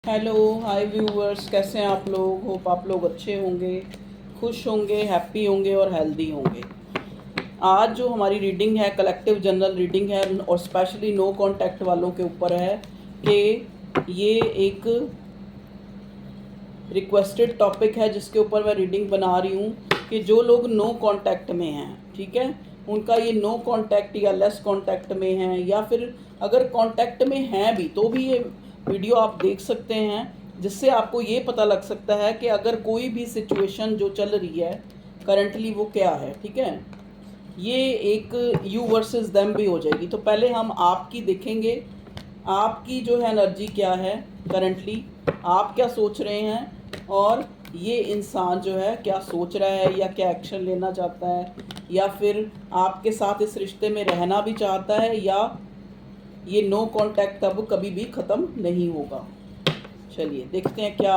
Hello hi viewers, कैसे हैं आप लोग। होप आप लोग अच्छे होंगे, खुश होंगे, हैप्पी होंगे और हेल्दी होंगे। आज जो हमारी रीडिंग है कलेक्टिव जनरल रीडिंग है और स्पेशली नो कांटेक्ट वालों के ऊपर है कि ये एक रिक्वेस्टेड टॉपिक है जिसके ऊपर मैं रीडिंग बना रही हूँ कि जो लोग नो कांटेक्ट में हैं, ठीक है, उनका ये नो कांटेक्ट या लेस कांटेक्ट में हैं, या फिर अगर कांटेक्ट में हैं भी तो भी ये वीडियो आप देख सकते हैं, जिससे आपको ये पता लग सकता है कि अगर कोई भी सिचुएशन जो चल रही है करंटली वो क्या है। ठीक है, ये एक यू वर्सेस देम भी हो जाएगी। तो पहले हम आपकी देखेंगे, आपकी जो है एनर्जी क्या है करंटली, आप क्या सोच रहे हैं, और ये इंसान जो है क्या सोच रहा है या क्या एक्शन लेना चाहता है, या फिर आपके साथ इस रिश्ते में रहना भी चाहता है, या ये नो कांटेक्ट अब कभी भी ख़त्म नहीं होगा। चलिए देखते हैं क्या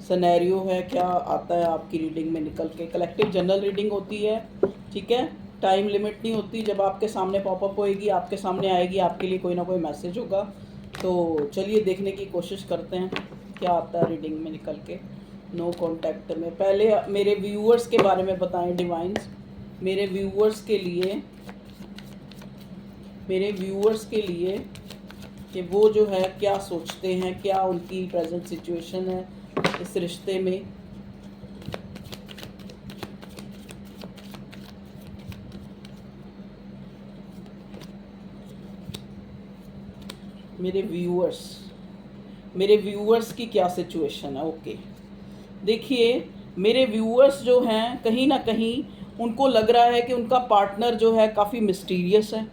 सिनेरियो है, क्या आता है आपकी रीडिंग में निकल के। कलेक्टिव जनरल रीडिंग होती है, ठीक है, टाइम लिमिट नहीं होती। जब आपके सामने पॉपअप होएगी, आपके सामने आएगी, आपके लिए कोई ना कोई मैसेज होगा। तो चलिए देखने की कोशिश करते हैं क्या आता है रीडिंग में निकल के नो कांटेक्ट में। पहले मेरे व्यूअर्स के बारे में बताएं डिवाइन्स, मेरे व्यूअर्स के लिए, कि वो जो है क्या सोचते हैं, क्या उनकी प्रेजेंट सिचुएशन है इस रिश्ते में। मेरे व्यूअर्स की क्या सिचुएशन है। ओके, देखिए मेरे व्यूअर्स जो हैं कहीं ना कहीं उनको लग रहा है कि उनका पार्टनर जो है काफ़ी मिस्टीरियस है।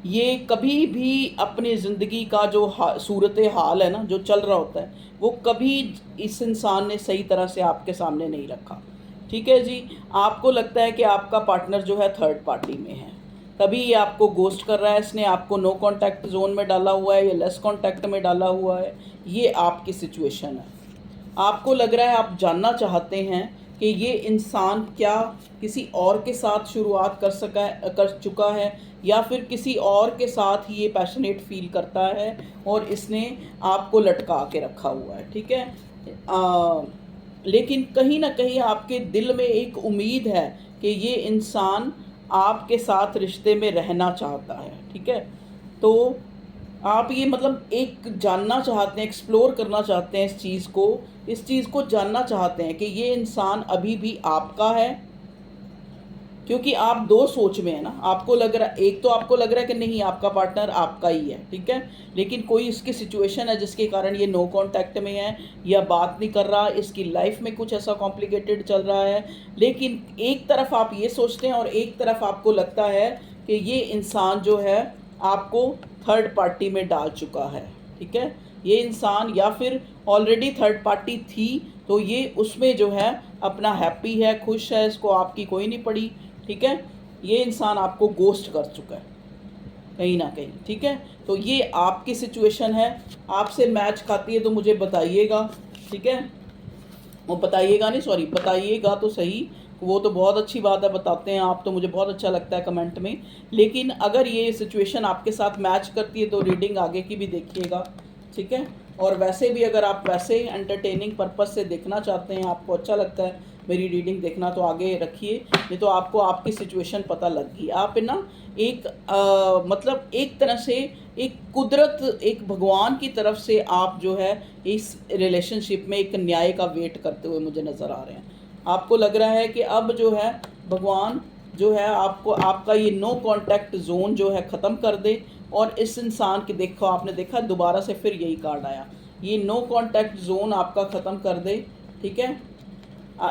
ये कभी भी अपनी ज़िंदगी का जो सूरत हाल है ना, जो चल रहा होता है, वो कभी इस इंसान ने सही तरह से आपके सामने नहीं रखा। ठीक है जी, आपको लगता है कि आपका पार्टनर जो है थर्ड पार्टी में है, तभी ये आपको गोस्ट कर रहा है, इसने आपको नो कांटेक्ट जोन में डाला हुआ है या लेस कांटेक्ट में डाला हुआ है। ये आपकी सिचुएशन है। आपको लग रहा है, आप जानना चाहते हैं कि ये इंसान क्या किसी और के साथ शुरुआत कर चुका है, या फिर किसी और के साथ ही ये पैशनेट फील करता है और इसने आपको लटका के रखा हुआ है। ठीक है, लेकिन कहीं ना कहीं आपके दिल में एक उम्मीद है कि ये इंसान आपके साथ रिश्ते में रहना चाहता है। ठीक है, तो आप ये मतलब एक जानना चाहते हैं, एक्सप्लोर करना चाहते हैं इस चीज़ को जानना चाहते हैं कि ये इंसान अभी भी आपका है, क्योंकि आप दो सोच में है ना। आपको लग रहा है, एक तो आपको लग रहा है कि नहीं आपका पार्टनर आपका ही है, ठीक है, लेकिन कोई इसकी सिचुएशन है जिसके कारण ये नो कांटेक्ट में है या बात नहीं कर रहा, इसकी लाइफ में कुछ ऐसा कॉम्प्लिकेटेड चल रहा है। लेकिन एक तरफ आप ये सोचते हैं और एक तरफ आपको लगता है कि ये इंसान जो है आपको थर्ड पार्टी में डाल चुका है। ठीक है, ये इंसान या फिर ऑलरेडी थर्ड पार्टी थी तो ये उसमें जो है अपना हैप्पी है, खुश है, इसको आपकी कोई नहीं पड़ी। ठीक है, ये इंसान आपको गोस्ट कर चुका है कहीं ना कहीं। ठीक है, तो ये आपकी सिचुएशन है, आपसे मैच खाती है तो मुझे बताइएगा। ठीक है, वो बताइएगा नहीं, सॉरी, बताइएगा तो सही, वो तो बहुत अच्छी बात है, बताते हैं आप तो मुझे बहुत अच्छा लगता है कमेंट में। लेकिन अगर ये सिचुएशन आपके साथ मैच करती है तो रीडिंग आगे की भी देखिएगा। ठीक है, और वैसे भी अगर आप वैसे एंटरटेनिंग पर्पस से देखना चाहते हैं, आपको अच्छा लगता है मेरी रीडिंग देखना, तो आगे रखिए, नहीं तो आपको आपकी सिचुएशन पता लग गई। आप ना एक मतलब एक तरह से एक कुदरत, एक भगवान की तरफ से आप जो है इस रिलेशनशिप में एक न्याय का वेट करते हुए मुझे नज़र आ रहे हैं। आपको लग रहा है कि अब जो है भगवान जो है आपको आपका ये नो कांटेक्ट जोन जो है ख़त्म कर दे, और इस इंसान की, देखो आपने देखा दोबारा से फिर यही कार्ड आया, ये नो कांटेक्ट जोन आपका ख़त्म कर दे। ठीक है,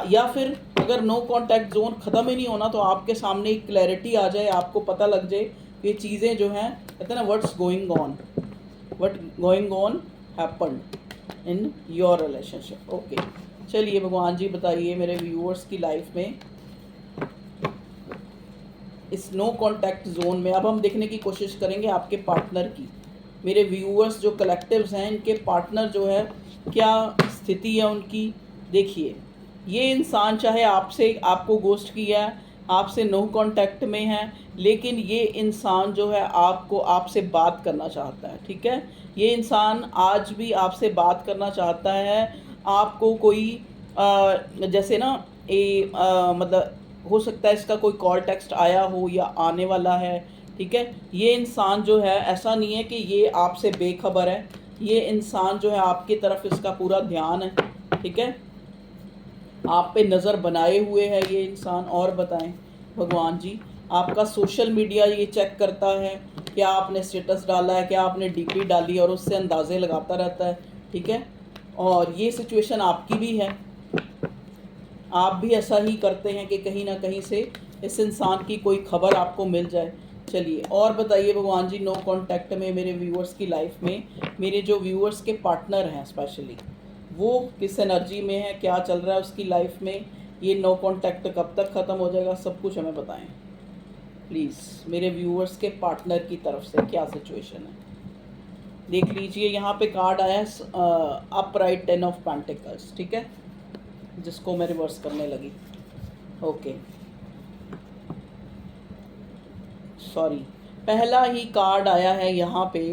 या फिर अगर नो कांटेक्ट जोन ख़त्म ही नहीं होना तो आपके सामने एक क्लैरिटी आ जाए, आपको पता लग जाए कि चीज़ें जो हैं, कहते हैं ना, what going on happened in your relationship. Okay, चलिए भगवान जी बताइए मेरे व्यूअर्स की लाइफ में इस नो कांटेक्ट जोन में। अब हम देखने की कोशिश करेंगे आपके पार्टनर की, मेरे व्यूअर्स जो कलेक्टिव्स हैं इनके पार्टनर जो है क्या स्थिति है उनकी। देखिए, ये इंसान चाहे आपसे आपको गोस्ट किया है आपसे नो कांटेक्ट में है, लेकिन ये इंसान जो है आपको आपसे बात करना चाहता है, ठीक है। ये इंसान आज भी आपसे बात करना चाहता है। आपको कोई जैसे ना मतलब हो सकता है इसका कोई कॉल टेक्स्ट आया हो या आने वाला है, ठीक है। ये इंसान जो है ऐसा नहीं है कि ये आपसे बेखबर है, ये इंसान जो है आपकी तरफ इसका पूरा ध्यान है, ठीक है। आप पे नज़र बनाए हुए है ये इंसान। और बताएं भगवान जी, आपका सोशल मीडिया ये चेक करता है, क्या आपने स्टेटस डाला है, क्या आपने डीपी डाली, और उससे अंदाज़े लगाता रहता है, ठीक है। और ये सिचुएशन आपकी भी है, आप भी ऐसा ही करते हैं कि कहीं ना कहीं से इस इंसान की कोई खबर आपको मिल जाए। चलिए और बताइए भगवान जी, नो कांटेक्ट में मेरे व्यूअर्स की लाइफ में, मेरे जो व्यूअर्स के पार्टनर हैं स्पेशली, वो किस एनर्जी में है, क्या चल रहा है उसकी लाइफ में, ये नो कांटेक्ट कब तक ख़त्म हो जाएगा, सब कुछ हमें बताएं प्लीज़। मेरे व्यूअर्स के पार्टनर की तरफ से क्या सिचुएशन है देख लीजिए। यहाँ पे कार्ड आया है अपराइट 10 ऑफ पेंटिकल्स, ठीक है, जिसको मैं रिवर्स करने लगी, ओके सॉरी। पहला ही कार्ड आया है यहाँ पे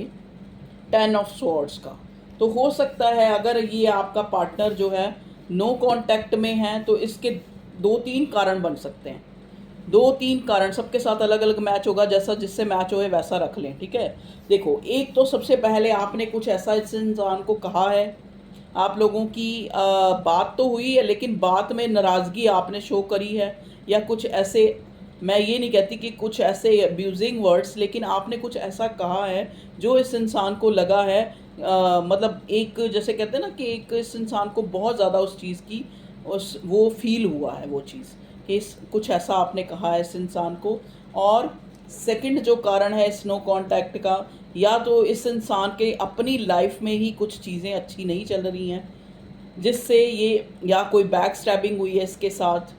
10 ऑफ स्वॉर्ड्स का। तो हो सकता है अगर ये आपका पार्टनर जो है नो कांटेक्ट में है, तो इसके 2-3 कारण बन सकते हैं। 2-3 कारण सबके साथ अलग अलग मैच होगा, जैसा जिससे मैच होए वैसा रख लें, ठीक है। देखो, एक तो सबसे पहले आपने कुछ ऐसा इस इंसान को कहा है, आप लोगों की बात तो हुई है, लेकिन बात में नाराज़गी आपने शो करी है, या कुछ ऐसे, मैं ये नहीं कहती कि कुछ ऐसे अब्यूजिंग वर्ड्स, लेकिन आपने कुछ ऐसा कहा है जो इस इंसान को लगा है मतलब एक जैसे कहते हैं ना कि एक इस इंसान को बहुत ज़्यादा उस चीज़ की उस वो फील हुआ है वो चीज़, कि कुछ ऐसा आपने कहा है इस इंसान को। और सेकंड जो कारण है इस नो कांटेक्ट का, या तो इस इंसान के अपनी लाइफ में ही कुछ चीज़ें अच्छी नहीं चल रही हैं, जिससे ये या कोई बैक स्टैबिंग हुई है इसके साथ,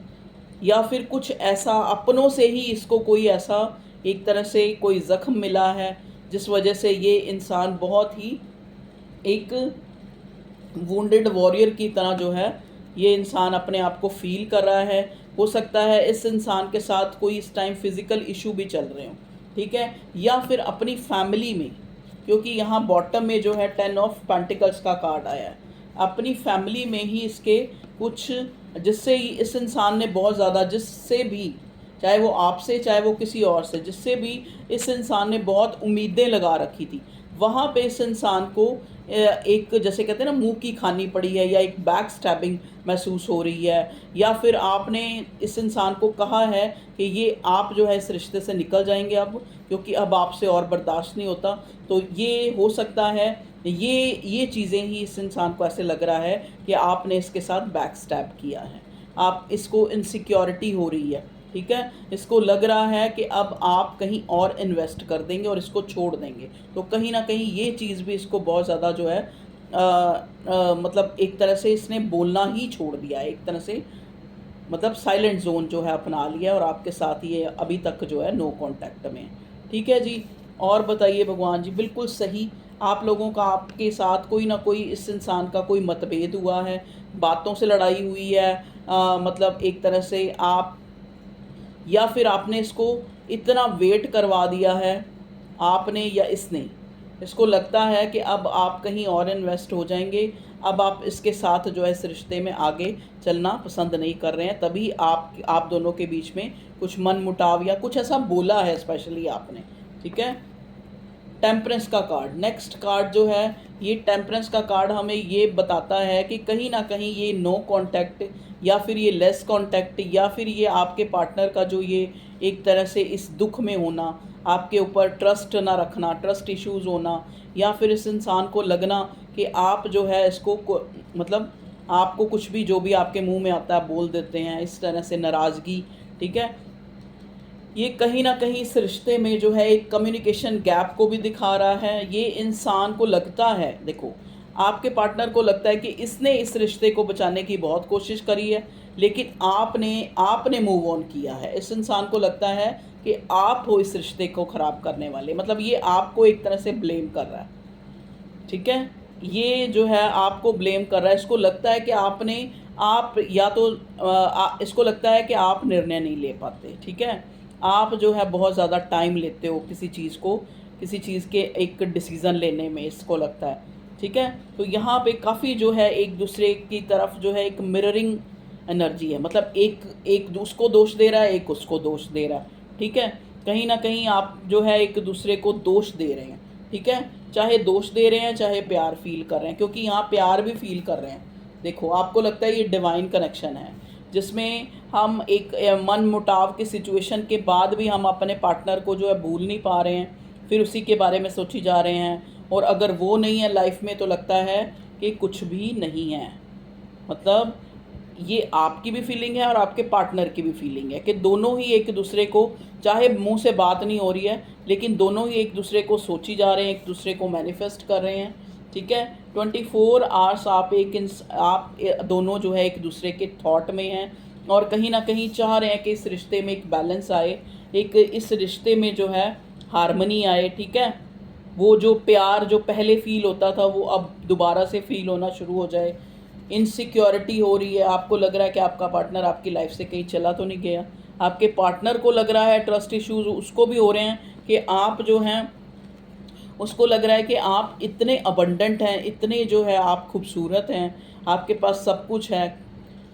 या फिर कुछ ऐसा अपनों से ही इसको कोई ऐसा एक तरह से कोई ज़ख्म मिला है, जिस वजह से ये इंसान बहुत ही एक वुंडेड वॉरियर की तरह जो है ये इंसान अपने आप को फील कर रहा है। हो सकता है इस इंसान के साथ कोई इस टाइम फिज़िकल इशू भी चल रहे हो, ठीक है, या फिर अपनी फैमिली में, क्योंकि यहाँ बॉटम में जो है 10 ऑफ पेंटिकल्स का कार्ड आया है, अपनी फैमिली में ही इसके कुछ, जिससे इस इंसान ने बहुत ज़्यादा, जिससे भी, चाहे वो आपसे चाहे वो किसी और से, जिससे भी इस इंसान ने बहुत उम्मीदें लगा रखी थी, वहाँ पे इस इंसान को एक जैसे कहते हैं ना मुंह की खानी पड़ी है, या एक बैक स्टैबिंग महसूस हो रही है, या फिर आपने इस इंसान को कहा है कि ये आप जो है इस रिश्ते से निकल जाएंगे अब, क्योंकि अब आपसे और बर्दाश्त नहीं होता। तो ये हो सकता है ये चीज़ें ही इस इंसान को ऐसे लग रहा है कि आपने इसके साथ बैक स्टैब किया है, आप इसको इनसिक्योरिटी हो रही है, ठीक है। इसको लग रहा है कि अब आप कहीं और इन्वेस्ट कर देंगे और इसको छोड़ देंगे, तो कहीं ना कहीं ये चीज़ भी इसको बहुत ज़्यादा जो है मतलब एक तरह से इसने बोलना ही छोड़ दिया है, एक तरह से मतलब साइलेंट जोन जो है अपना लिया, और आपके साथ ये अभी तक जो है नो कांटेक्ट में, ठीक है जी। और बताइए भगवान जी, बिल्कुल सही, आप लोगों का आपके साथ कोई ना कोई इस इंसान का कोई मतभेद हुआ है, बातों से लड़ाई हुई है, मतलब एक तरह से आप, या फिर आपने इसको इतना वेट करवा दिया है, आपने या इसने, इसको लगता है कि अब आप कहीं और इन्वेस्ट हो जाएंगे, अब आप इसके साथ जो है इस रिश्ते में आगे चलना पसंद नहीं कर रहे हैं, तभी आप दोनों के बीच में कुछ मन मुटाव या कुछ ऐसा बोला है स्पेशली आपने, ठीक है। टेम्परेंस का कार्ड, नेक्स्ट कार्ड जो है ये टेम्परेंस का कार्ड हमें ये बताता है कि कहीं ना कहीं ये नो कांटेक्ट, या फिर ये लेस कांटेक्ट, या फिर ये आपके पार्टनर का जो ये एक तरह से इस दुख में होना, आपके ऊपर ट्रस्ट ना रखना, ट्रस्ट इश्यूज़ होना, या फिर इस इंसान को लगना कि आप जो है इसको मतलब आपको कुछ भी जो भी आपके मुंह में आता है बोल देते हैं, इस तरह से नाराज़गी, ठीक है। ये कहीं ना कहीं इस रिश्ते में जो है एक कम्युनिकेशन गैप को भी दिखा रहा है। ये इंसान को लगता है, देखो आपके पार्टनर को लगता है कि इसने इस रिश्ते को बचाने की बहुत कोशिश करी है, लेकिन आपने मूव ऑन किया है। इस इंसान को लगता है कि आप हो इस रिश्ते को ख़राब करने वाले, मतलब ये आपको एक तरह से ब्लेम कर रहा है, ठीक है। ये जो है आपको ब्लेम कर रहा है, इसको लगता है कि आपने आप या तो इसको लगता है कि आप निर्णय नहीं ले पाते, ठीक है, आप जो है बहुत ज़्यादा टाइम लेते हो किसी चीज़ के एक डिसीज़न लेने में, इसको लगता है, ठीक है। तो यहाँ पे काफ़ी जो है एक दूसरे की तरफ जो है एक मिररिंग एनर्जी है, मतलब एक उसको दोष दे रहा है, एक उसको दोष दे रहा है, ठीक है। कहीं ना कहीं आप जो है एक दूसरे को दोष दे रहे हैं, ठीक है, चाहे दोष दे रहे हैं चाहे प्यार फील कर रहे हैं, क्योंकि यहाँ प्यार भी फील कर रहे हैं। देखो आपको लगता है ये डिवाइन कनेक्शन है, जिसमें हम एक मन मुटाव की सिचुएशन के बाद भी हम अपने पार्टनर को जो है भूल नहीं पा रहे हैं, फिर उसी के बारे में सोची जा रहे हैं, और अगर वो नहीं है लाइफ में तो लगता है कि कुछ भी नहीं है। मतलब ये आपकी भी फीलिंग है और आपके पार्टनर की भी फीलिंग है कि दोनों ही एक दूसरे को, चाहे मुंह से बात नहीं हो रही है, लेकिन दोनों ही एक दूसरे को सोची जा रहे हैं, एक दूसरे को मैनिफेस्ट कर रहे हैं, ठीक है। 24 आवर्स आप दोनों जो है एक दूसरे के थॉट में हैं, और कहीं ना कहीं चाह रहे हैं कि इस रिश्ते में एक बैलेंस आए, इस रिश्ते में जो है हार्मनी आए, ठीक है। वो जो प्यार जो पहले फील होता था वो अब दोबारा से फील होना शुरू हो जाए। इनसिक्योरिटी हो रही है, आपको लग रहा है कि आपका पार्टनर आपकी लाइफ से कहीं चला तो नहीं गया, आपके पार्टनर को लग रहा है, ट्रस्ट इश्यूज उसको भी हो रहे हैं कि आप जो हैं, उसको लग रहा है कि आप इतने अबंडेंट हैं, इतने जो है आप खूबसूरत हैं, आपके पास सब कुछ है,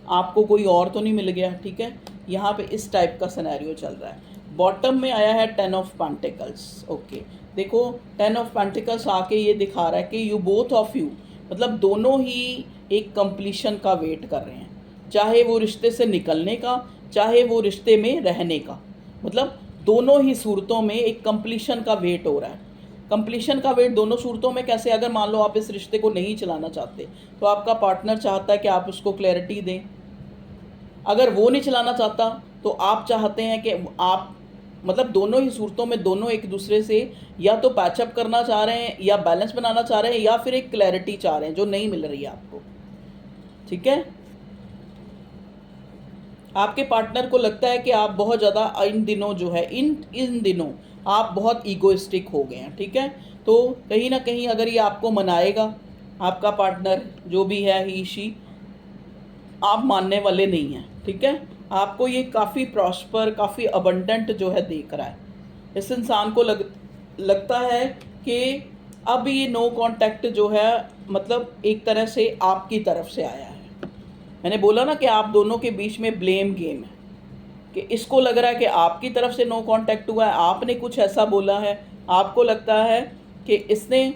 आपको कोई और तो नहीं मिल गया, ठीक है। यहाँ पे इस टाइप का सिनेरियो चल रहा है। बॉटम में आया है 10 ऑफ पेंटिकल्स, ओके। देखो 10 ऑफ पेंटिकल्स आके ये दिखा रहा है कि यू बोथ ऑफ यू, मतलब दोनों ही एक कंप्लीशन का वेट कर रहे हैं, चाहे वो रिश्ते से निकलने का, चाहे वो रिश्ते में रहने का, मतलब दोनों ही सूरतों में एक कंप्लीशन का वेट हो रहा है। कंप्लीशन का वेट दोनों सूरतों में कैसे, अगर मान लो आप इस रिश्ते को नहीं चलाना चाहते तो आपका पार्टनर चाहता है कि आप उसको क्लैरिटी दें, अगर वो नहीं चलाना चाहता तो आप चाहते हैं कि आप, मतलब दोनों ही सूरतों में दोनों एक दूसरे से या तो पैचअप करना चाह रहे हैं, या बैलेंस बनाना चाह रहे हैं, या फिर एक क्लैरिटी चाह रहे हैं जो नहीं मिल रही है आपको, ठीक है। आपके पार्टनर को लगता है कि आप बहुत ज़्यादा इन दिनों जो है इन दिनों आप बहुत ईगोइस्टिक हो गए हैं, ठीक है। तो कहीं ना कहीं अगर ये आपको मनाएगा, आपका पार्टनर जो भी है ही शी, आप मानने वाले नहीं हैं, ठीक है। आपको ये काफ़ी प्रॉस्पर, काफ़ी अबंडेंट जो है देख रहा है। इस इंसान को लगता है कि अब ये नो कांटेक्ट जो है, मतलब एक तरह से आपकी तरफ से आया है। मैंने बोला ना कि आप दोनों के बीच में ब्लेम गेम है, कि इसको लग रहा है कि आपकी तरफ से नो कांटेक्ट हुआ है, आपने कुछ ऐसा बोला है, आपको लगता है कि इसने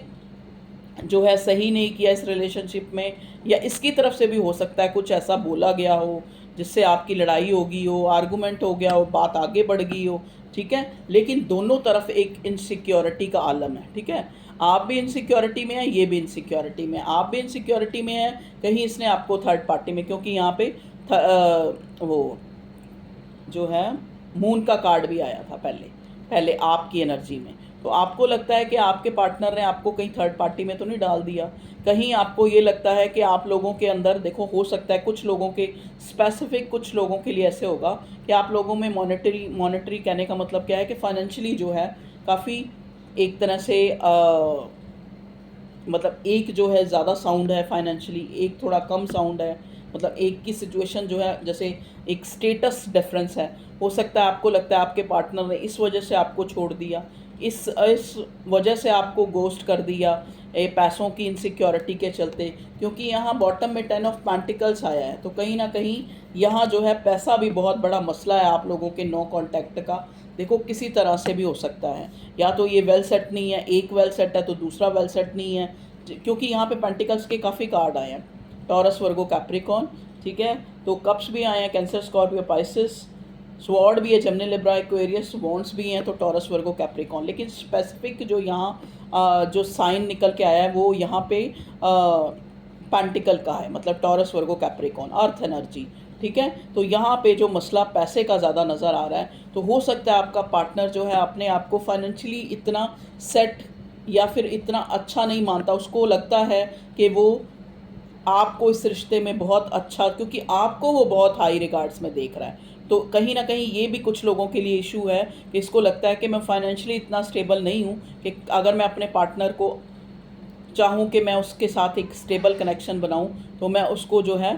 जो है सही नहीं किया इस रिलेशनशिप में, या इसकी तरफ से भी हो सकता है कुछ ऐसा बोला गया हो जिससे आपकी लड़ाई हो गई हो, आर्गूमेंट हो गया हो, बात आगे बढ़ गई हो, ठीक है। लेकिन दोनों तरफ एक इनसिक्योरिटी का आलम है, ठीक है। आप भी इनसिक्योरिटी में है, ये भी इनसिक्योरिटी में है, आप भी इनसिक्योरिटी में है, कहीं इसने आपको थर्ड पार्टी में, क्योंकि यहाँ पे वो जो है मून का कार्ड भी आया था पहले आपकी एनर्जी में। तो आपको लगता है कि आपके पार्टनर ने आपको कहीं थर्ड पार्टी में तो नहीं डाल दिया, कहीं आपको ये लगता है कि आप लोगों के अंदर, देखो हो सकता है कुछ लोगों के स्पेसिफिक, कुछ लोगों के लिए ऐसे होगा कि आप लोगों में मॉनेटरी कहने का मतलब क्या है कि फाइनेंशियली जो है काफ़ी एक तरह से मतलब एक जो है ज़्यादा साउंड है फाइनेंशियली, एक थोड़ा कम साउंड है, मतलब एक की सिचुएशन जो है जैसे एक स्टेटस डिफरेंस है। हो सकता है आपको लगता है आपके पार्टनर ने इस वजह से आपको छोड़ दिया, इस वजह से आपको गोस्ट कर दिया, पैसों की इनसिक्योरिटी के चलते, क्योंकि यहाँ बॉटम में 10 ऑफ पेंटिकल्स आया है। तो कहीं ना कहीं यहाँ जो है पैसा भी बहुत बड़ा मसला है आप लोगों के नो कांटेक्ट का। देखो किसी तरह से भी हो सकता है, या तो ये वेल सेट नहीं है, एक वेल सेट है तो दूसरा वेल सेट नहीं है, क्योंकि यहाँ पे पेंटिकल्स के काफ़ी कार्ड आए हैं, टॉरस, वर्गो, कैप्रिकॉन, ठीक है। तो कप्स भी आए हैं, कैंसर, स्कॉर्पियो, पाइसिस, स्वॉर्ड भी है, जेमिनी, लिब्रा, एक्वेरियस, वॉन्ड्स भी हैं, तो टॉरस, वर्गो, कैप्रिकॉन। लेकिन स्पेसिफिक जो यहाँ जो साइन निकल के आया है वो यहाँ पे पेंटिकल का है, मतलब टॉरस, वर्गो, कैप्रिकॉन, अर्थ एनर्जी, ठीक है। तो यहाँ पे जो मसला पैसे का ज़्यादा नज़र आ रहा है, तो हो सकता है आपका पार्टनर जो है अपने आप को फाइनेंशियली इतना सेट या फिर इतना अच्छा नहीं मानता, उसको लगता है कि वो आपको इस रिश्ते में बहुत अच्छा, क्योंकि आपको वो बहुत हाई रिगार्ड्स में देख रहा है। तो कहीं ना कहीं ये भी कुछ लोगों के लिए इशू है कि इसको लगता है कि मैं फाइनेंशियली इतना स्टेबल नहीं हूँ कि अगर मैं अपने पार्टनर को चाहूँ कि मैं उसके साथ एक स्टेबल कनेक्शन बनाऊँ तो मैं उसको जो है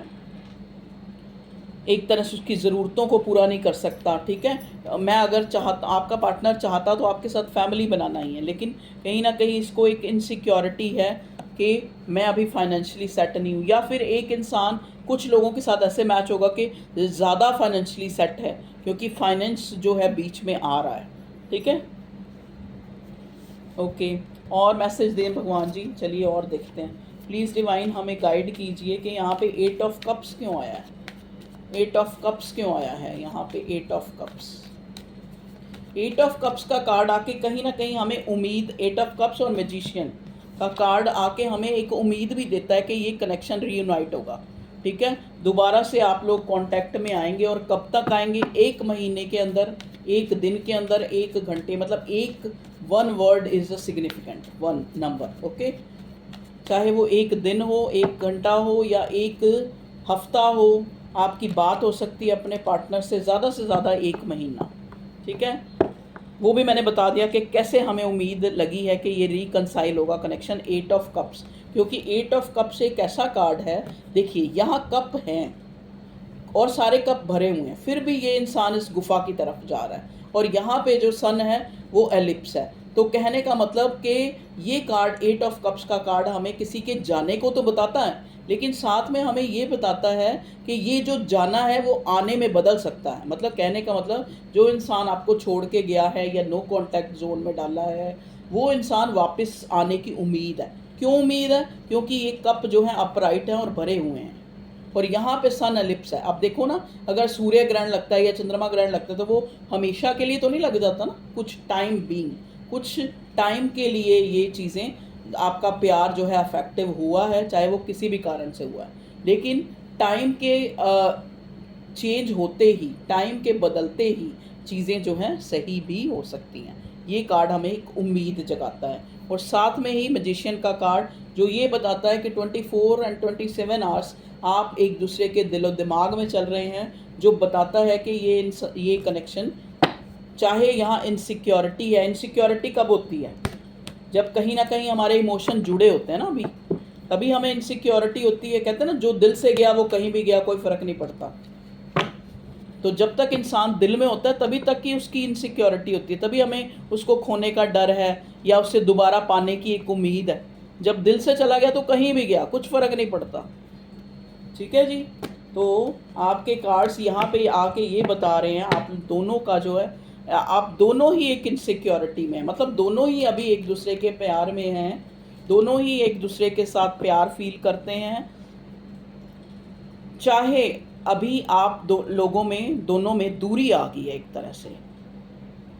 एक तरह से उसकी ज़रूरतों को पूरा नहीं कर सकता, ठीक है। मैं अगर चाहता, आपका पार्टनर चाहता तो आपके साथ फैमिली बनाना ही है, लेकिन कहीं ना कहीं इसको एक इनसिक्योरिटी है कि मैं अभी फाइनेंशियली सेट नहीं हूँ। या फिर एक इंसान, कुछ लोगों के साथ ऐसे मैच होगा कि ज़्यादा फाइनेंशियली सेट है, क्योंकि फाइनेंस जो है बीच में आ रहा है, ठीक है। ओके, और मैसेज दें भगवान जी। चलिए और देखते हैं। प्लीज़ डिवाइन हमें गाइड कीजिए कि यहाँ पे 8 ऑफ कप्स क्यों आया है। 8 ऑफ कप्स क्यों आया है यहाँ पे? 8 ऑफ कप्स, 8 ऑफ कप्स का कार्ड आके कहीं ना कहीं हमें उम्मीद, 8 ऑफ कप्स और मैजिशियन का कार्ड आके हमें एक उम्मीद भी देता है कि ये कनेक्शन रीयूनाइट होगा, ठीक है। दोबारा से आप लोग कांटेक्ट में आएंगे, और कब तक आएंगे? 1 महीने के अंदर, 1 दिन के अंदर, 1 घंटे, मतलब एक 1 word is a significant 1 number, okay. चाहे वो 1 दिन हो, 1 घंटा हो, या 1 हफ्ता हो, आपकी बात हो सकती है अपने पार्टनर से ज़्यादा 1 महीना, ठीक है। वो भी मैंने बता दिया कि कैसे हमें उम्मीद लगी है कि ये रिकंसाइल होगा कनेक्शन। 8 ऑफ कप्स, क्योंकि 8 ऑफ कप्स एक ऐसा कार्ड है, देखिए यहाँ कप हैं और सारे कप भरे हुए हैं, फिर भी ये इंसान इस गुफा की तरफ जा रहा है, और यहाँ पे जो सन है वो एलिप्स है। तो कहने का मतलब कि ये कार्ड, 8 ऑफ कप्स का कार्ड, हमें किसी के जाने को तो बताता है, लेकिन साथ में हमें ये बताता है कि ये जो जाना है वो आने में बदल सकता है। मतलब कहने का मतलब, जो इंसान आपको छोड़ के गया है या नो कॉन्टैक्ट जोन में डाला है, वो इंसान वापस आने की उम्मीद है। क्यों उम्मीद है? क्योंकि ये कप जो है अपराइट हैं और भरे हुए हैं, और यहाँ पे सन एलिप्स है। अब देखो ना, अगर सूर्य ग्रहण लगता है या चंद्रमा ग्रहण लगता है तो वो हमेशा के लिए तो नहीं लग जाता ना, कुछ टाइम बीइंग, कुछ टाइम के लिए ये चीज़ें, आपका प्यार जो है अफेक्टिव हुआ है, चाहे वो किसी भी कारण से हुआ है, लेकिन टाइम के चेंज होते ही, टाइम के बदलते ही चीज़ें जो हैं सही भी हो सकती हैं। ये कार्ड हमें एक उम्मीद जगाता है। और साथ में ही मैजिशियन का कार्ड जो ये बताता है कि 24 एंड 27 आवर्स आप एक दूसरे के दिलो दिमाग में चल रहे हैं, जो बताता है कि ये कनेक्शन, चाहे यहाँ इनसिक्योरिटी है। इनसिक्योरिटी कब होती है? जब कहीं ना कहीं हमारे इमोशन जुड़े होते हैं ना, अभी तभी हमें इनसिक्योरिटी होती है। कहते हैं ना, जो दिल से गया वो कहीं भी गया, कोई फ़र्क नहीं पड़ता। तो जब तक इंसान दिल में होता है तभी तक ही उसकी इनसिक्योरिटी होती है, तभी हमें उसको खोने का डर है या उससे दोबारा पाने की एक उम्मीद है। जब दिल से चला गया तो कहीं भी गया, कुछ फ़र्क नहीं पड़ता, ठीक है जी। तो आपके कार्ड्स यहाँ पे आके ये बता रहे हैं, आप दोनों का जो है, आप दोनों ही एक इनसिक्योरिटी में, मतलब दोनों ही अभी एक दूसरे के प्यार में हैं, दोनों ही एक दूसरे के साथ प्यार फील करते हैं। चाहे अभी आप दोनों में दूरी आ गई है एक तरह से,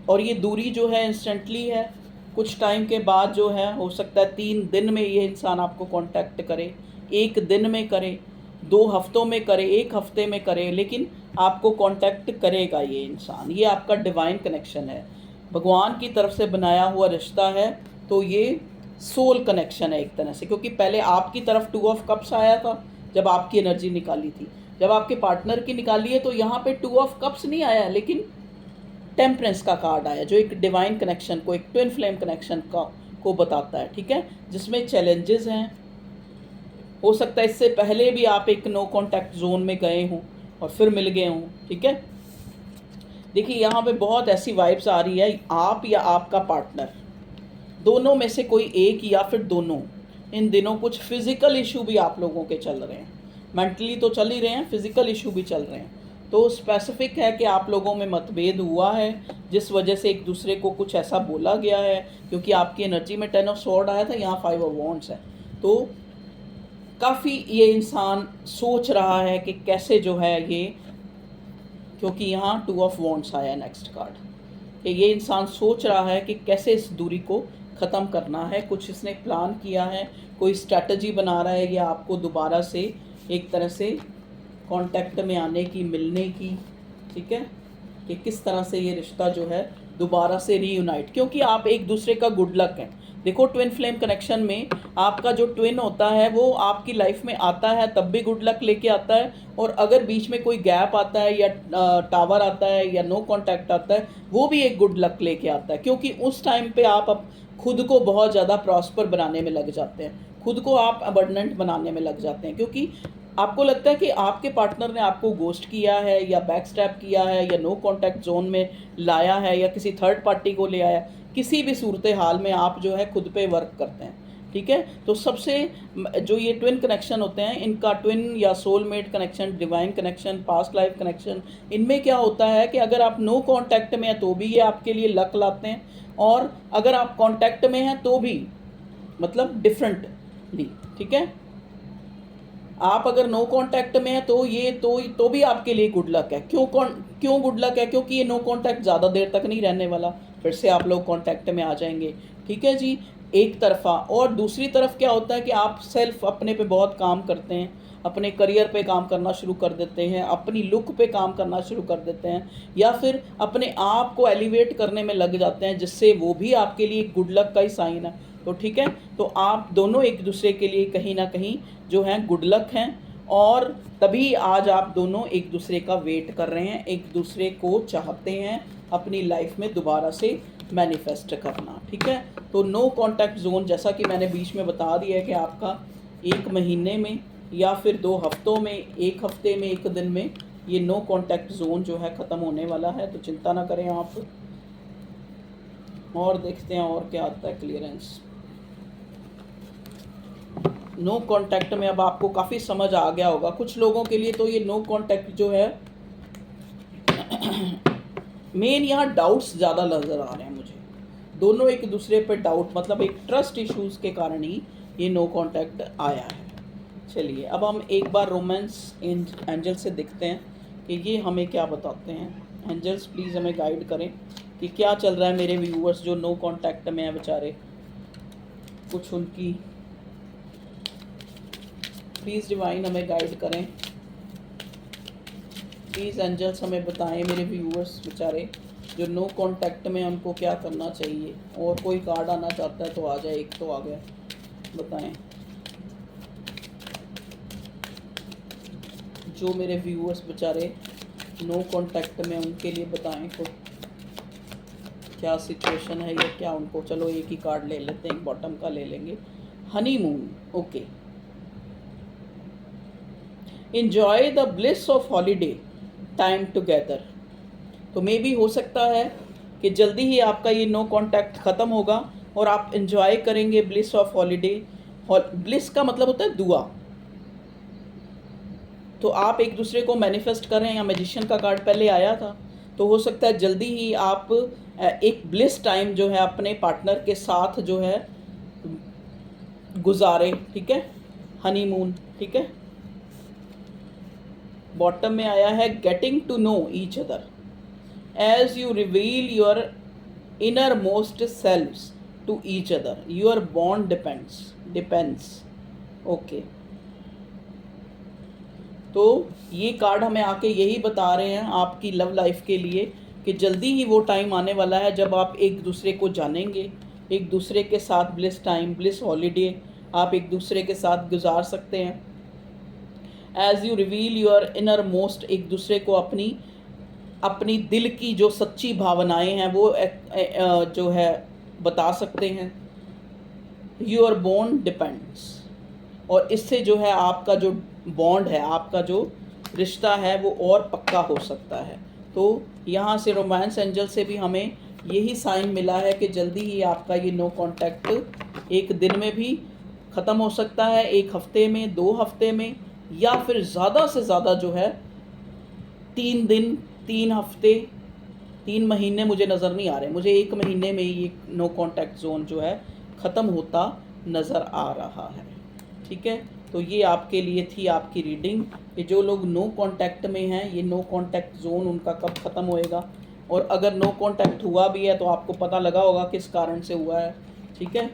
और ये दूरी जो है इंस्टेंटली है, कुछ टाइम के बाद जो है, हो सकता है 3 दिन में ये इंसान आपको कांटेक्ट करे, 1 दिन में करे, 2 हफ्तों में करे, 1 हफ्ते में करे, लेकिन आपको कांटेक्ट करेगा ये इंसान। ये आपका डिवाइन कनेक्शन है, भगवान की तरफ से बनाया हुआ रिश्ता है। तो ये सोल कनेक्शन है एक तरह से, क्योंकि पहले आपकी तरफ 2 ऑफ कप्स आया था जब आपकी एनर्जी निकाली थी, जब आपके पार्टनर की निकाली है तो यहाँ पे 2 ऑफ कप्स नहीं आया, लेकिन टेम्परेंस का कार्ड आया, जो एक डिवाइन कनेक्शन को, एक ट्विन फ्लेम कनेक्शन को बताता है, ठीक है, जिसमें चैलेंजेस हैं। हो सकता है इससे पहले भी आप एक नो कॉन्टैक्ट जोन में गए हों और फिर मिल गए हों, ठीक है। देखिए यहाँ पे बहुत ऐसी वाइब्स आ रही है, आप या आपका पार्टनर, दोनों में से कोई एक या फिर दोनों, इन दिनों कुछ फिज़िकल इशू भी आप लोगों के चल रहे हैं। मेंटली तो चल ही रहे हैं, फिज़िकल इशू भी चल रहे हैं। तो स्पेसिफिक है कि आप लोगों में मतभेद हुआ है, जिस वजह से एक दूसरे को कुछ ऐसा बोला गया है, क्योंकि आपकी एनर्जी में 10 ऑफ स्वॉर्ड आया था, यहाँ 5 ऑफ वॉन्ड्स है। तो काफ़ी ये इंसान सोच रहा है कि कैसे जो है ये, क्योंकि यहाँ 2 ऑफ वॉन्ड्स आया है नेक्स्ट कार्ड, कि ये इंसान सोच रहा है कि कैसे इस दूरी को ख़त्म करना है। कुछ इसने प्लान किया है, कोई स्ट्रैटेजी बना रहा है, या आपको दोबारा से एक तरह से कांटेक्ट में आने की, मिलने की, ठीक है, कि किस तरह से ये रिश्ता जो है दोबारा से रीयूनाइट, क्योंकि आप एक दूसरे का गुड लक हैं। देखो ट्विन फ्लेम कनेक्शन में आपका जो ट्विन होता है वो आपकी लाइफ में आता है तब भी गुड लक लेके आता है, और अगर बीच में कोई गैप आता है या टावर आता है या नो कांटेक्ट आता है, वो भी एक गुड लक लेके आता है, क्योंकि उस टाइम पे आप खुद को बहुत ज़्यादा प्रॉस्पर बनाने में लग जाते हैं, खुद को आप अबंडेंट बनाने में लग जाते हैं, क्योंकि आपको लगता है कि आपके पार्टनर ने आपको गोस्ट किया है या बैक स्टैप किया है या नो कांटेक्ट जोन में लाया है या किसी थर्ड पार्टी को ले आया, किसी भी सूरत हाल में आप जो है खुद पे वर्क करते हैं, ठीक है। तो सबसे जो ये ट्विन कनेक्शन होते हैं, इनका ट्विन या soulmate connection, divine connection, past life connection, इनमें क्या होता है कि अगर आप नो कांटेक्ट में हैं तो भी ये आपके लिए लक लाते हैं, और अगर आप कांटेक्ट में हैं तो भी मतलब डिफरेंटली, ठीक है। आप अगर नो कांटेक्ट में हैं तो ये तो भी आपके लिए गुड लक है। क्यों गुड लक है? क्योंकि ये नो कांटेक्ट ज़्यादा देर तक नहीं रहने वाला, फिर से आप लोग कांटेक्ट में आ जाएंगे, ठीक है जी, एक तरफा। और दूसरी तरफ क्या होता है कि आप सेल्फ अपने पे बहुत काम करते हैं, अपने करियर पे काम करना शुरू कर देते हैं, अपनी लुक पे काम करना शुरू कर देते हैं, या फिर अपने आप को एलिवेट करने में लग जाते हैं, जिससे वो भी आपके लिए गुड लक का ही साइन है। तो ठीक है, तो आप दोनों एक दूसरे के लिए कहीं ना कहीं जो हैं गुड लक हैं, और तभी आज आप दोनों एक दूसरे का वेट कर रहे हैं, एक दूसरे को चाहते हैं अपनी लाइफ में दोबारा से मैनिफेस्ट करना, ठीक है। तो नो कांटेक्ट जोन, जैसा कि मैंने बीच में बता दिया है कि आपका 1 महीने में या फिर 2 हफ्तों में, 1 हफ्ते में, 1 दिन में ये नो कांटेक्ट जोन जो है ख़त्म होने वाला है। तो चिंता ना करें आप, और देखते हैं और क्या आता है क्लियरेंस। नो कांटेक्ट में अब आपको काफ़ी समझ आ गया होगा। कुछ लोगों के लिए तो ये नो कांटेक्ट जो है मेन यहाँ डाउट्स ज़्यादा नज़र आ रहे हैं मुझे, दोनों एक दूसरे पे डाउट, मतलब एक ट्रस्ट इश्यूज़ के कारण ही ये नो कांटेक्ट आया है। चलिए अब हम एक बार रोमांस एंजल से देखते हैं कि ये हमें क्या बताते हैं। एंजल्स प्लीज़ हमें गाइड करें कि क्या चल रहा है मेरे व्यूअर्स जो नो कांटेक्ट में हैं बेचारे, कुछ उनकी प्लीज़ डिवाइन हमें गाइड करें, प्लीज़ एंजल्स हमें बताएं मेरे व्यूअर्स बेचारे जो नो कांटेक्ट में, उनको क्या करना चाहिए। और कोई कार्ड आना चाहता है तो आ जाए, एक तो आ गया, बताएं जो मेरे व्यूअर्स बेचारे नो कांटेक्ट में, उनके लिए बताएं को क्या सिचुएशन है या क्या उनको। चलो एक ही कार्ड ले लेते हैं, एक बॉटम का ले लेंगे। Honeymoon, okay. Enjoy the bliss of holiday time together. तो मे भी हो सकता है कि जल्दी ही आपका ये नो कांटेक्ट ख़त्म होगा और आप एंजॉय करेंगे ब्लिस ऑफ हॉलीडे। ब्लिस का मतलब होता है दुआ, तो आप एक दूसरे को मैनिफेस्ट कर रहे हैं, या मैजिशियन का कार्ड पहले आया था, तो हो सकता है जल्दी ही आप एक ब्लिस टाइम जो है अपने पार्टनर के साथ जो है गुजारे, ठीक है, हनीमून, ठीक है। बॉटम में आया है getting to know each other as you reveal your inner most selves to each other, your bond depends, okay. तो ये कार्ड हमें आके यही बता रहे हैं आपकी लव लाइफ के लिए कि जल्दी ही वो टाइम आने वाला है जब आप एक दूसरे को जानेंगे, एक दूसरे के साथ ब्लिस टाइम, ब्लिस हॉलीडे आप एक दूसरे के साथ गुजार सकते हैं। As you reveal your inner most, एक दूसरे को अपनी दिल की जो सच्ची भावनाएं हैं वो जो है बता सकते हैं। योर बॉन्ड डिपेंड्स, और इससे जो है आपका जो बॉन्ड है, आपका जो रिश्ता है वो और पक्का हो सकता है। तो यहाँ से रोमांस एंजल से भी हमें यही साइन मिला है कि जल्दी ही आपका ये नो कांटेक्ट एक दिन में भी ख़त्म हो सकता है, 1 हफ्ते में, 2 हफ्ते में, या फिर ज़्यादा से ज़्यादा जो है 3 दिन, 3 हफ्ते, 3 महीने मुझे नज़र नहीं आ रहे, मुझे 1 महीने में ये नो कांटेक्ट जोन जो है ख़त्म होता नज़र आ रहा है, ठीक है। तो ये आपके लिए थी आपकी रीडिंग कि जो लोग नो कांटेक्ट में हैं ये नो कांटेक्ट जोन उनका कब ख़त्म होएगा, और अगर नो कांटेक्ट हुआ भी है तो आपको पता लगा होगा किस कारण से हुआ है, ठीक है।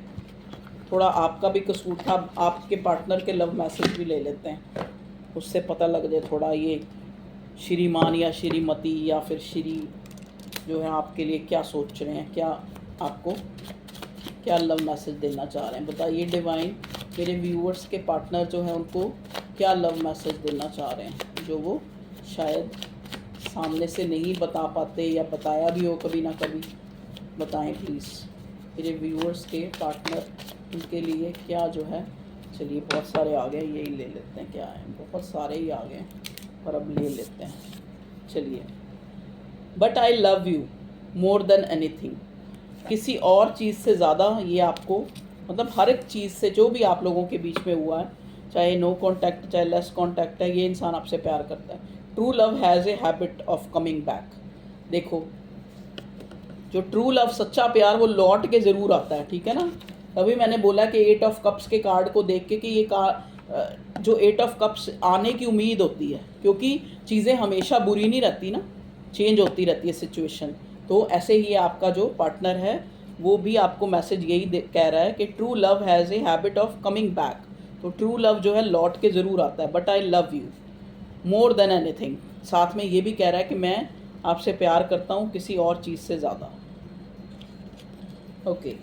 थोड़ा आपका भी कसूर था, आपके पार्टनर के लव मैसेज भी ले लेते हैं, उससे पता लग जाए थोड़ा ये श्रीमान या श्रीमती या फिर श्री जो है आपके लिए क्या सोच रहे हैं, क्या आपको क्या लव मैसेज देना चाह रहे हैं। बताइए डिवाइन, मेरे व्यूअर्स के पार्टनर जो हैं उनको क्या लव मैसेज देना चाह रहे हैं जो वो शायद सामने से नहीं बता पाते, या बताया भी हो कभी ना कभी। बताएं प्लीज़ मेरे व्यूअर्स के पार्टनर, उनके लिए क्या जो है चलिए बहुत सारे आ गए, यही ले लेते हैं। क्या है, बहुत सारे ही आ गए पर अब ले लेते हैं। चलिए, but I love you more than anything. किसी और चीज़ से ज़्यादा ये आपको, मतलब हर एक चीज़ से जो भी आप लोगों के बीच में हुआ है, चाहे नो कांटेक्ट चाहे लेस कांटेक्ट है, ये इंसान आपसे प्यार करता है। True love has a habit of coming back. देखो, जो ट्रू लव, सच्चा प्यार, वो लौट के ज़रूर आता है, ठीक है ना। तभी मैंने बोला कि 8 ऑफ कप्स के कार्ड को देख के कि ये जो 8 ऑफ कप्स आने की उम्मीद होती है, क्योंकि चीज़ें हमेशा बुरी नहीं रहती ना, चेंज होती रहती है सिचुएशन। तो ऐसे ही आपका जो पार्टनर है वो भी आपको मैसेज यही कह रहा है कि true love has a habit of coming back. तो ट्रू लव जो है लौट के ज़रूर आता है। But I love you more than anything, साथ में ये भी कह रहा है कि मैं आपसे प्यार करता हूँ किसी और चीज़ से ज़्यादा। ओके,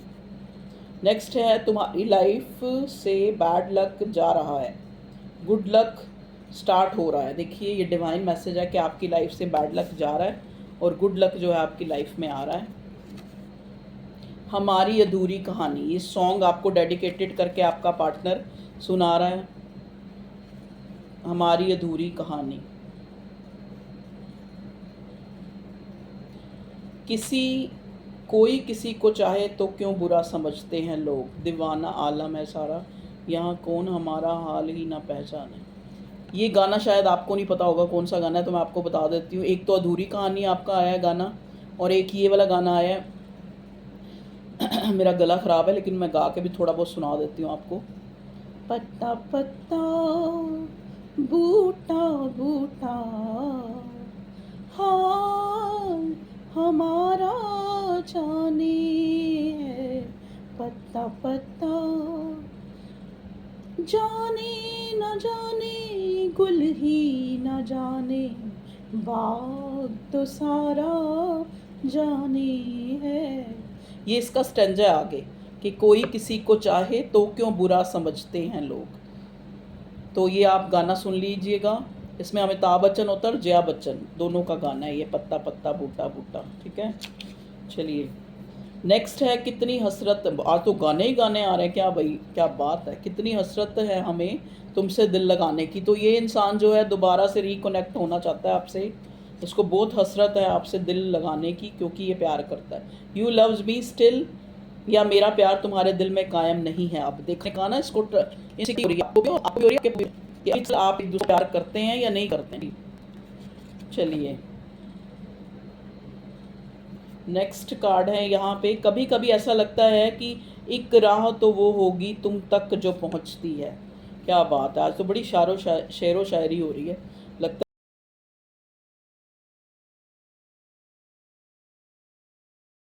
नेक्स्ट है तुम्हारी लाइफ से बैड लक जा रहा है, गुड लक स्टार्ट हो रहा है। देखिए, ये डिवाइन मैसेज है कि आपकी लाइफ से बैड लक जा रहा है और गुड लक जो है आपकी लाइफ में आ रहा है। हमारी अधूरी कहानी, ये सॉन्ग आपको डेडिकेटेड करके आपका पार्टनर सुना रहा है। हमारी अधूरी कहानी। कोई किसी को चाहे तो क्यों बुरा समझते हैं लोग, दीवाना आलम है सारा, यहाँ कौन हमारा हाल ही ना पहचाने। ये गाना शायद आपको नहीं पता होगा कौन सा गाना है, तो मैं आपको बता देती हूँ। एक तो अधूरी कहानी आपका आया है गाना, और एक ये वाला गाना आया है। मेरा गला ख़राब है लेकिन मैं गा के भी थोड़ा बहुत सुना देती हूँ आपको। पत्ता पत्ता बूटा बूटा हाल हमारा जाने है, पत्ता पत्ता जाने न जाने गुल ही न जाने, बाग तो सारा जाने है। ये इसका स्टेंजा है आगे कि कोई किसी को चाहे तो क्यों बुरा समझते हैं लोग। तो ये आप गाना सुन लीजिएगा, इसमें अमिताभ बच्चन होता है और जया बच्चन दोनों का गाना है ये, पत्ता पत्ता बूटा बूटा, ठीक है। चलिए, नेक्स्ट है कितनी हसरत। आज तो गाने ही गाने आ रहे हैं, क्या भाई, क्या बात है। कितनी हसरत है हमें तुमसे दिल लगाने की। तो ये इंसान जो है दोबारा से रिकनेक्ट होना चाहता है आपसे, इसको बहुत हसरत है आपसे दिल लगाने की, क्योंकि ये प्यार करता है। यू लव्स मी स्टिल, या मेरा प्यार तुम्हारे दिल में कायम नहीं है। आप देखने का ना, इसको आप एक दूसरे प्यार करते हैं या नहीं करते हैं। चलिए, नेक्स्ट कार्ड है यहाँ पे। कभी कभी ऐसा लगता है कि एक राह तो वो होगी तुम तक जो पहुँचती है। क्या बात है, आज तो बड़ी शेरो शायरी हो रही है, लगता